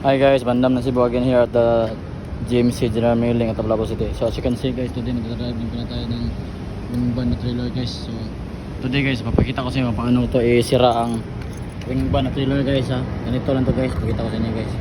Hi guys, Bandam na Cebu again here at the GMC General Milling at Tablao City. So as you can see guys, today nagdadriving pala tayo ng wing van na trailer guys. So today guys, papakita ko sa inyo paano ito isira ang wing van na trailer guys ha. Ganito lang to guys, pakita ko sa inyo guys.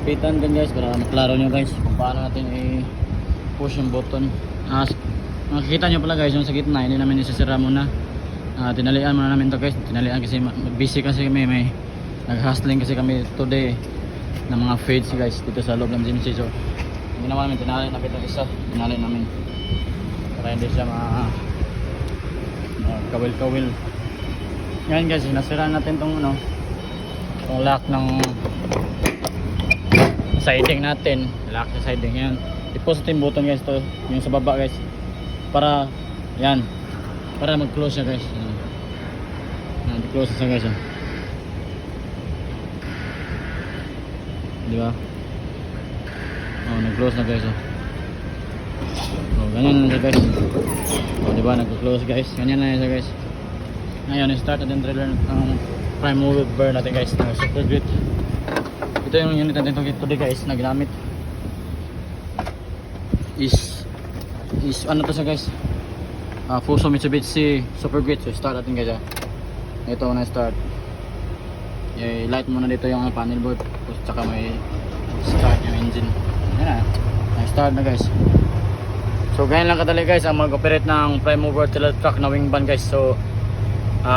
Lapitan din guys para maklaro nyo guys kung paano natin i-push yung button. Makikita nyo pala guys yung sa gitna, hindi namin isasira muna. Tinalian muna namin to guys. Tinalian kasi busy kasi kami, may nag-hustling kasi kami today ng mga fades guys dito sa loob ng GMC. So ginawa namin, tinali namin itong isa, tinali namin para hindi siya kawil-kawil. Ngayon guys, nasira natin tong tong lock ng siding natin, lock sa siding yan. I-post natin yung button guys, to yung sa baba guys, para yan, para mag-close siya guys. I-close siya guys. Di ba? Nag-close na guys. Ganyan na siya guys. Di ba? Nag-close guys. Ganyan na siya guys. Ngayon, i-start natin trailer ng prime mover natin guys, ng super grit. Ito yung unit natin today guys na ginamit. Is ano to siya guys? Fuso Mitsubishi Super Grit. So start natin guys. Ito na start. I-light muna dito yung panel board. Tsaka may start yung engine. Yan na. Start na guys. So ganyan lang kadali guys ang mag-operate ng prime mover trailer truck na wing van guys. So